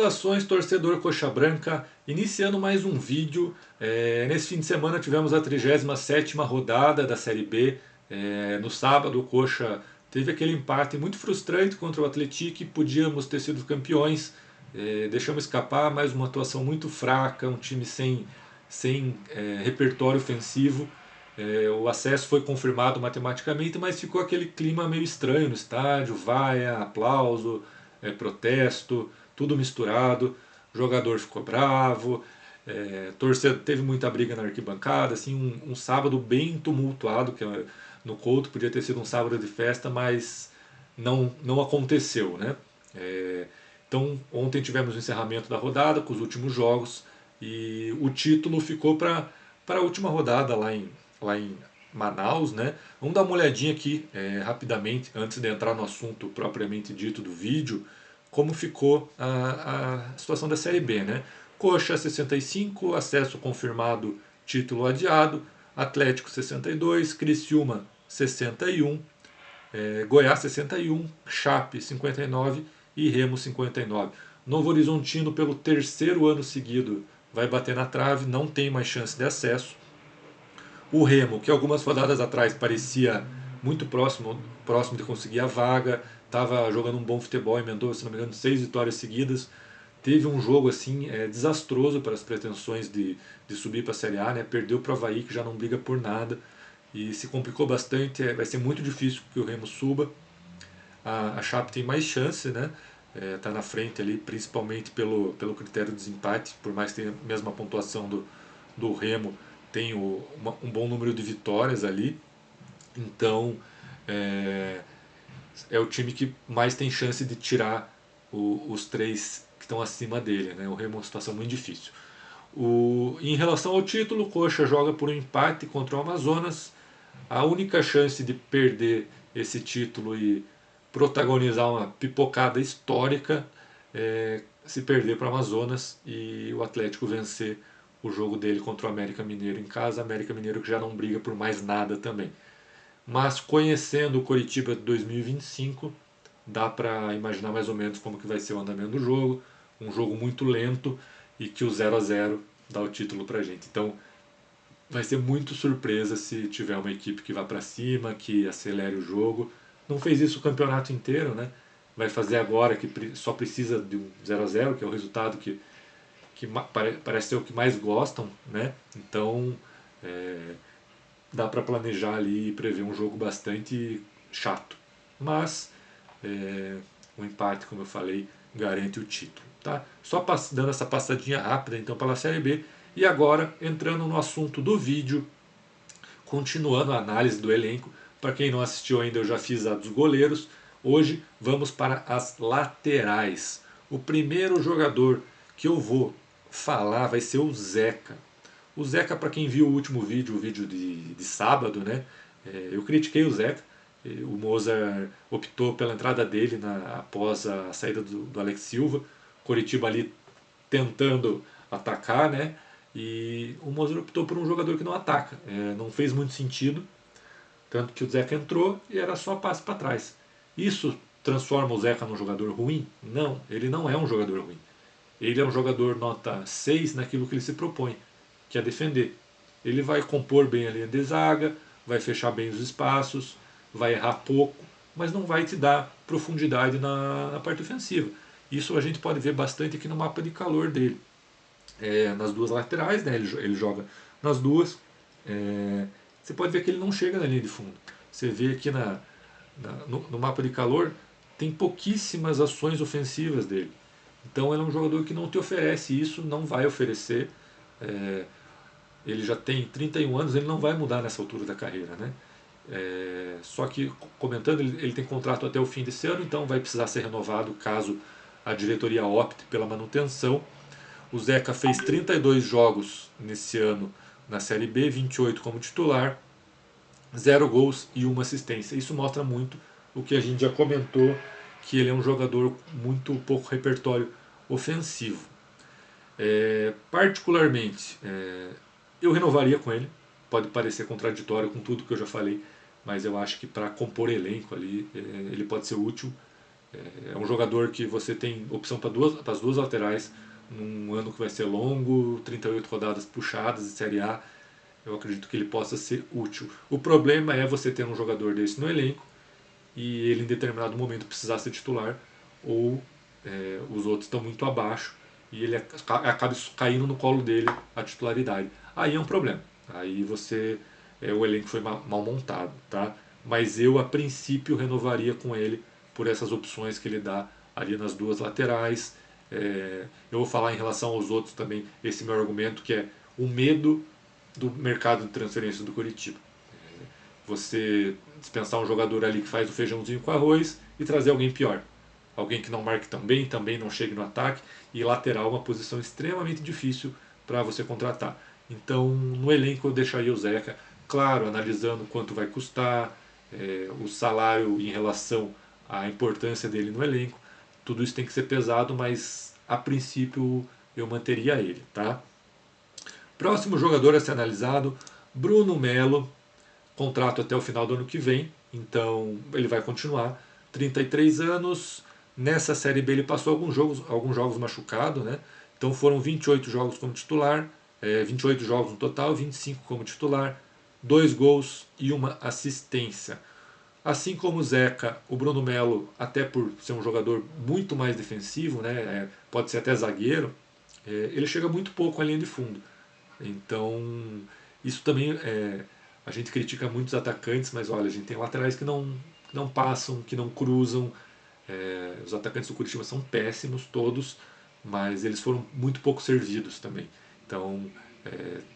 Saudações, torcedor Coxa Branca, iniciando mais um vídeo. Nesse fim de semana tivemos a 37ª rodada da Série B. No sábado o Coxa teve aquele empate muito frustrante contra o Atlético, podíamos ter sido campeões. Deixamos escapar, mais uma atuação muito fraca, um time sem repertório ofensivo. O acesso foi confirmado matematicamente, mas ficou aquele clima meio estranho no estádio, vaia, aplauso, protesto, tudo misturado. O jogador ficou bravo, torcedor teve muita briga na arquibancada, assim, um sábado bem tumultuado, que no Couto podia ter sido um sábado de festa, mas não aconteceu, né? Então ontem tivemos o encerramento da rodada com os últimos jogos e o título ficou para a última rodada lá em Manaus, né? Vamos dar uma olhadinha aqui rapidamente, antes de entrar no assunto propriamente dito do vídeo, como ficou a situação da Série B, né? Coxa 65, acesso confirmado, título adiado. Atlético 62, Criciúma 61, Goiás 61, Chape 59 e Remo 59. Novo Horizontino, pelo terceiro ano seguido, vai bater na trave, não tem mais chance de acesso. O Remo, que algumas rodadas atrás parecia muito próximo de conseguir a vaga, estava jogando um bom futebol, emendou, se não me engano, 6 vitórias seguidas. Teve um jogo assim desastroso para as pretensões de subir para a Série A, né? Perdeu para o Avaí, que já não briga por nada, e se complicou bastante. Vai ser muito difícil que o Remo suba. A Chape tem mais chance, né? Tá na frente ali, principalmente pelo critério de desempate, por mais que tenha a mesma pontuação do Remo, tem um bom número de vitórias ali. Então é o time que mais tem chance de tirar os três que estão acima dele, né? O Remo é uma situação muito difícil. Em relação ao título, o Coxa joga por um empate contra o Amazonas. A única chance de perder esse título e protagonizar uma pipocada histórica se perder para o Amazonas e o Atlético vencer o jogo dele contra o América Mineiro em casa. América Mineiro que já não briga por mais nada também. Mas conhecendo o Coritiba de 2025, dá para imaginar mais ou menos como que vai ser o andamento do jogo. Um jogo muito lento e que o 0 a 0 dá o título para a gente. Então vai ser muito surpresa se tiver uma equipe que vá para cima, que acelere o jogo. Não fez isso o campeonato inteiro, né? Vai fazer agora que só precisa de um 0 a 0, que é o resultado que parece ser o que mais gostam, né? Então dá para planejar ali e prever um jogo bastante chato. Mas o empate, como eu falei, garante o título. Tá? Só dando essa passadinha rápida então pela Série B. E agora, entrando no assunto do vídeo, continuando a análise do elenco. Para quem não assistiu ainda, eu já fiz a dos goleiros. Hoje vamos para as laterais. O primeiro jogador que eu vou falar vai ser o Zeca. O Zeca, para quem viu o último vídeo, o vídeo de sábado, né? Eu critiquei o Zeca. O Mozart optou pela entrada dele após a saída do Alex Silva. Coritiba ali tentando atacar, né? E o Mozart optou por um jogador que não ataca. Não fez muito sentido. Tanto que o Zeca entrou e era só passe para trás. Isso transforma o Zeca num jogador ruim? Não, ele não é um jogador ruim. Ele é um jogador nota 6 naquilo que ele se propõe, que é defender. Ele vai compor bem a linha de zaga, vai fechar bem os espaços, vai errar pouco, mas não vai te dar profundidade na parte ofensiva. Isso a gente pode ver bastante aqui no mapa de calor dele. Nas duas laterais, né, ele joga nas duas. Você pode ver que ele não chega na linha de fundo. Você vê aqui no mapa de calor, tem pouquíssimas ações ofensivas dele. Então ele é um jogador que não te oferece isso, não vai oferecer. Ele já tem 31 anos, ele não vai mudar nessa altura da carreira, né? Só que, comentando, ele tem contrato até o fim desse ano, então vai precisar ser renovado caso a diretoria opte pela manutenção. O Zeca fez 32 jogos nesse ano na Série B, 28 como titular, 0 gols e 1 assistência. Isso mostra muito o que a gente já comentou, que ele é um jogador muito pouco repertório ofensivo. Particularmente, eu renovaria com ele. Pode parecer contraditório com tudo que eu já falei, mas eu acho que para compor elenco ali ele pode ser útil. É um jogador que você tem opção para as duas laterais num ano que vai ser longo, 38 rodadas puxadas de Série A. Eu acredito que ele possa ser útil. O problema é você ter um jogador desse no elenco e ele em determinado momento precisar ser titular, ou os outros estão muito abaixo e ele acaba caindo no colo dele a titularidade. Aí é um problema. Aí o elenco foi mal montado, tá? Mas eu a princípio renovaria com ele por essas opções que ele dá ali nas duas laterais. Eu vou falar em relação aos outros também esse meu argumento, que é o medo do mercado de transferência do Curitiba. Você dispensar um jogador ali que faz o feijãozinho com arroz e trazer alguém pior. Alguém que não marque tão bem, também não chegue no ataque, e lateral uma posição extremamente difícil para você contratar. Então, no elenco eu deixaria o Zeca, claro, analisando quanto vai custar, o salário em relação à importância dele no elenco. Tudo isso tem que ser pesado, mas a princípio eu manteria ele, tá? Próximo jogador a ser analisado, Bruno Melo, contrato até o final do ano que vem, então ele vai continuar. 33 anos, nessa Série B ele passou alguns jogos machucado, né? Então foram 28 jogos como titular, 28 jogos no total, 25 como titular, 2 gols e uma assistência. Assim como o Zeca, o Bruno Melo, até por ser um jogador muito mais defensivo, né, pode ser até zagueiro, ele chega muito pouco à linha de fundo. Então, isso também a gente critica muitos atacantes, mas olha, a gente tem laterais que não passam, que não cruzam. Os atacantes do Curitiba são péssimos, todos, mas eles foram muito pouco servidos também. Então,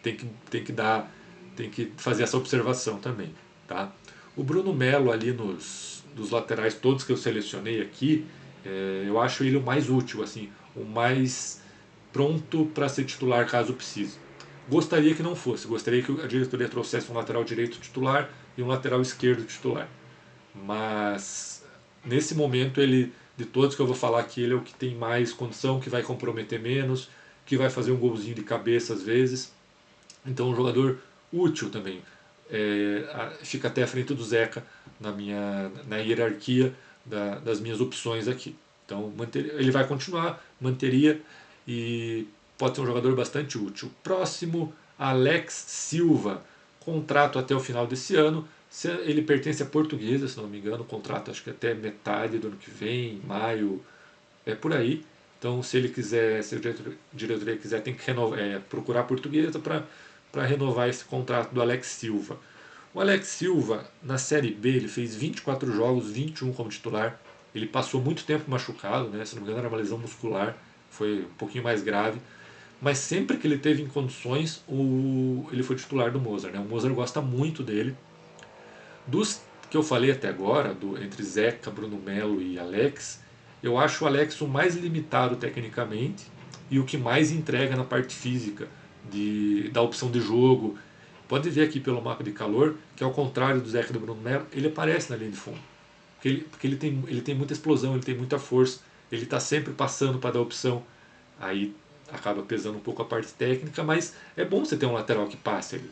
tem que fazer essa observação também, tá? O Bruno Melo ali dos laterais todos que eu selecionei aqui, eu acho ele o mais útil, assim, o mais pronto para ser titular caso precise. Gostaria que não fosse, gostaria que a diretoria trouxesse um lateral direito titular e um lateral esquerdo titular. Mas nesse momento ele, de todos que eu vou falar aqui, ele é o que tem mais condição, que vai comprometer menos, que vai fazer um golzinho de cabeça às vezes. Então um jogador útil também. Fica até à frente do Zeca na hierarquia das minhas opções aqui. Então ele vai continuar, manteria e pode ser um jogador bastante útil. Próximo, Alex Silva, contrato até o final desse ano. Ele pertence à Portuguesa, se não me engano, contrato acho que até metade do ano que vem, maio, é por aí. Então, se ele quiser, se a diretoria quiser, tem que procurar a Portuguesa para renovar esse contrato do Alex Silva. O Alex Silva, na Série B, ele fez 24 jogos, 21 como titular. Ele passou muito tempo machucado, né? Se não me engano, era uma lesão muscular, foi um pouquinho mais grave. Mas sempre que ele teve em condições, ele foi titular do Mozart. Né? O Mozart gosta muito dele. Dos que eu falei até agora, entre Zeca, Bruno Melo e Alex, eu acho o Alex o mais limitado tecnicamente e o que mais entrega na parte física, da opção de jogo. Pode ver aqui pelo mapa de calor que, ao contrário do Zeca e do Bruno Melo, ele aparece na linha de fundo. Porque ele tem muita explosão, ele tem muita força, ele está sempre passando para dar opção. Aí acaba pesando um pouco a parte técnica, mas é bom você ter um lateral que passe ali.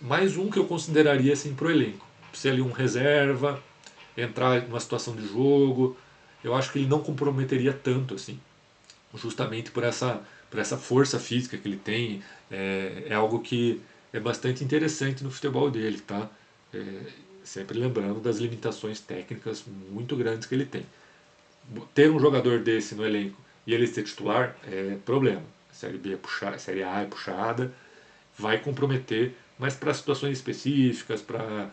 Mais um que eu consideraria assim pro elenco. Ser ali um reserva, entrar numa situação de jogo. Eu acho que ele não comprometeria tanto assim, justamente por essa força física que ele tem. É algo que é bastante interessante no futebol dele, tá? É, sempre lembrando das limitações técnicas muito grandes que ele tem. Ter um jogador desse no elenco e ele ser titular é problema. Série B é puxada, Série A é puxada, vai comprometer, mas para situações específicas, para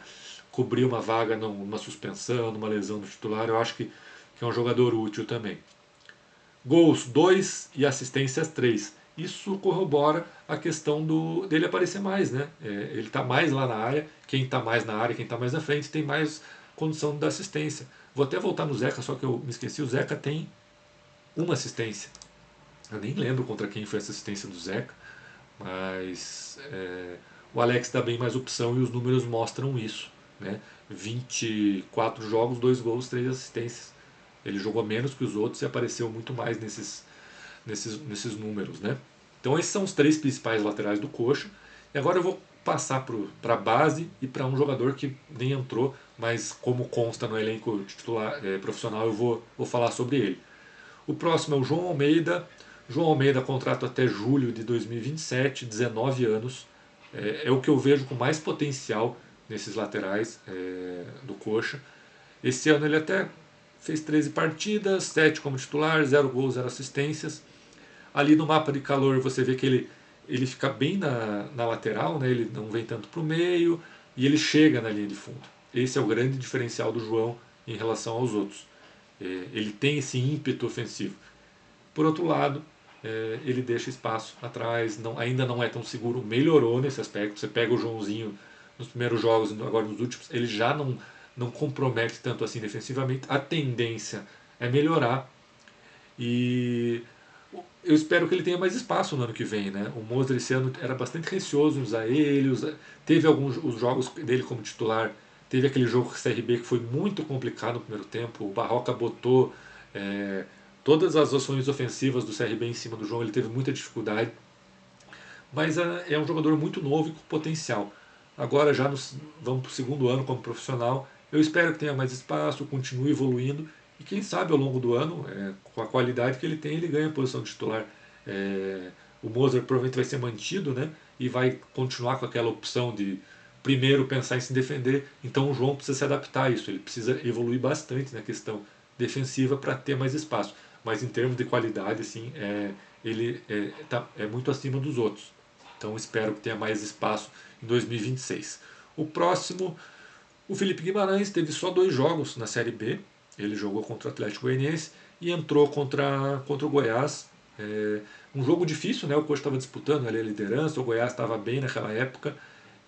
cobrir uma vaga numa suspensão, numa lesão do titular, eu acho que é um jogador útil também. Gols 2 e assistências 3. Isso corrobora a questão dele aparecer mais, né? Ele está mais lá na área, quem está mais na área, quem está mais na frente, tem mais condição da assistência. Vou até voltar no Zeca, só que eu me esqueci, o Zeca tem uma assistência. Eu nem lembro contra quem foi essa assistência do Zeca, mas o Alex dá bem mais opção e os números mostram isso. Né? 24 jogos, 2 gols, 3 assistências. Ele jogou menos que os outros e apareceu muito mais nesses números. Né? Então esses são os três principais laterais do Coxa. E agora eu vou passar para a base e para um jogador que nem entrou, mas como consta no elenco titular profissional, eu vou falar sobre ele. O próximo é o João Almeida. João Almeida, contrato até julho de 2027, 19 anos. É o que eu vejo com mais potencial nesses laterais do Coxa. Esse ano ele até fez 13 partidas, 7 como titular, 0 gols, 0 assistências. Ali no mapa de calor você vê que ele fica bem na lateral, né? Ele não vem tanto para o meio e ele chega na linha de fundo. Esse é o grande diferencial do João em relação aos outros. Ele tem esse ímpeto ofensivo. Por outro lado, ele deixa espaço atrás, ainda não é tão seguro, melhorou nesse aspecto. Você pega o Joãozinho nos primeiros jogos, agora nos últimos, ele já não compromete tanto assim defensivamente. A tendência é melhorar e eu espero que ele tenha mais espaço no ano que vem, né? O Moser esse ano era bastante receoso em usar ele, teve alguns os jogos dele como titular, teve aquele jogo com o CRB que foi muito complicado no primeiro tempo, o Barroca botou é, todas as ações ofensivas do CRB em cima do João, ele teve muita dificuldade, mas é um jogador muito novo e com potencial. Agora já vamos para o segundo ano como profissional, eu espero que tenha mais espaço, continue evoluindo e quem sabe ao longo do ano, com a qualidade que ele tem, ele ganha a posição de titular. O Moser provavelmente vai ser mantido, né? E vai continuar com aquela opção de primeiro pensar em se defender. Então o João precisa se adaptar a isso. Ele precisa evoluir bastante na questão defensiva para ter mais espaço. Mas em termos de qualidade, assim, ele é muito acima dos outros. Então espero que tenha mais espaço em 2026. O próximo, o Felipe Guimarães, teve só 2 jogos na Série B. Ele jogou contra o Atlético Goianiense e entrou contra o Goiás. Um jogo difícil, né? O Coxa estava disputando ali a liderança, o Goiás estava bem naquela época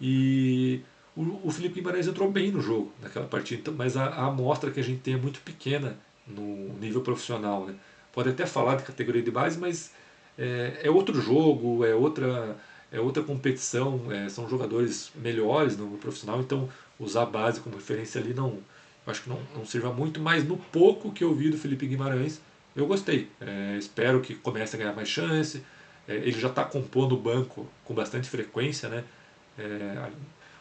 e o Felipe Guimarães entrou bem no jogo, naquela partida, mas a amostra que a gente tem é muito pequena no nível profissional. Né? Pode até falar de categoria de base, mas é outro jogo, é outra competição, são jogadores melhores no profissional, então usar a base como referência ali não, acho que não sirva muito, mas no pouco que eu vi do Felipe Guimarães, eu gostei. Espero que comece a ganhar mais chance. Ele já está compondo o banco com bastante frequência, né?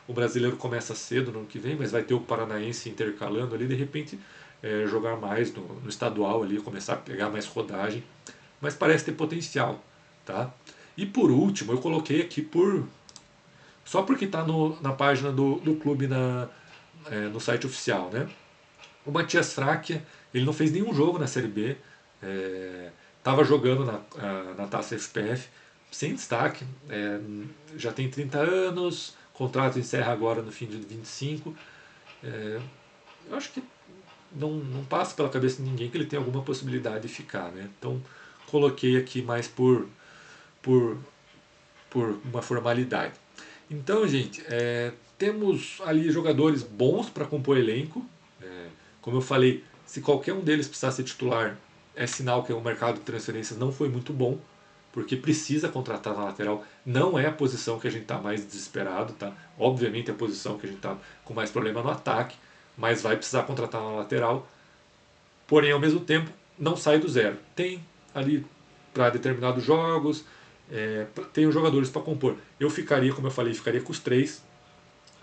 O brasileiro começa cedo no ano que vem, mas vai ter o paranaense intercalando ali, de repente jogar mais no estadual ali, começar a pegar mais rodagem. Mas parece ter potencial, tá? E por último, eu coloquei aqui só porque está na página do clube no site oficial, né? O Matias Fraquia, ele não fez nenhum jogo na Série B, estava jogando na Taça FPF, sem destaque, já tem 30 anos, contrato encerra agora no fim de 25. Eu acho que não passa pela cabeça de ninguém que ele tem alguma possibilidade de ficar. Né? Então coloquei aqui mais por, por uma formalidade. Então, gente, temos ali jogadores bons para compor elenco. Como eu falei, se qualquer um deles precisar ser titular, é sinal que o mercado de transferências não foi muito bom, porque precisa contratar na lateral. Não é a posição que a gente está mais desesperado, tá? Obviamente é a posição que a gente está com mais problema no ataque, mas vai precisar contratar na lateral. Porém, ao mesmo tempo, não sai do zero. Tem ali para determinados jogos, tem os jogadores para compor. Eu ficaria, como eu falei, ficaria com os 3,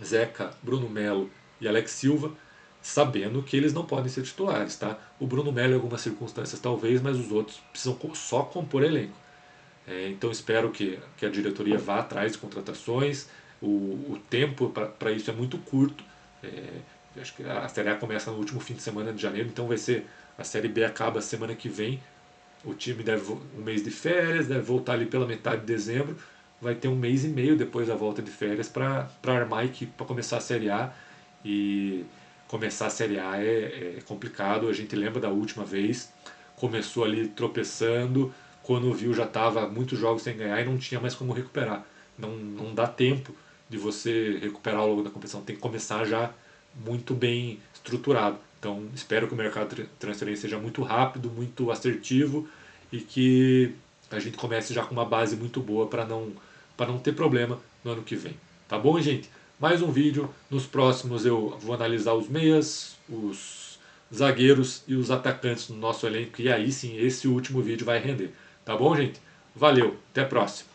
Zeca, Bruno Melo e Alex Silva, sabendo que eles não podem ser titulares. Tá? O Bruno Melo em algumas circunstâncias talvez, mas os outros precisam só compor elenco. Então espero que a diretoria vá atrás de contratações. O tempo para isso é muito curto. Acho que a Série A começa no último fim de semana de janeiro, então vai ser a Série B acaba semana que vem. O time deve um mês de férias, deve voltar ali pela metade de dezembro. Vai ter um mês e meio depois da volta de férias para armar a equipe para começar a Série A. E começar a Série A é complicado. A gente lembra da última vez, começou ali tropeçando, quando viu já estava muitos jogos sem ganhar e não tinha mais como recuperar. Não dá tempo de você recuperar ao longo da competição, tem que começar já muito bem estruturado. Então espero que o mercado de transferência seja muito rápido, muito assertivo e que a gente comece já com uma base muito boa para não ter problema no ano que vem. Tá bom, gente? Mais um vídeo. Nos próximos eu vou analisar os meias, os zagueiros e os atacantes no nosso elenco. E aí sim, esse último vídeo vai render. Tá bom, gente? Valeu, até a próxima.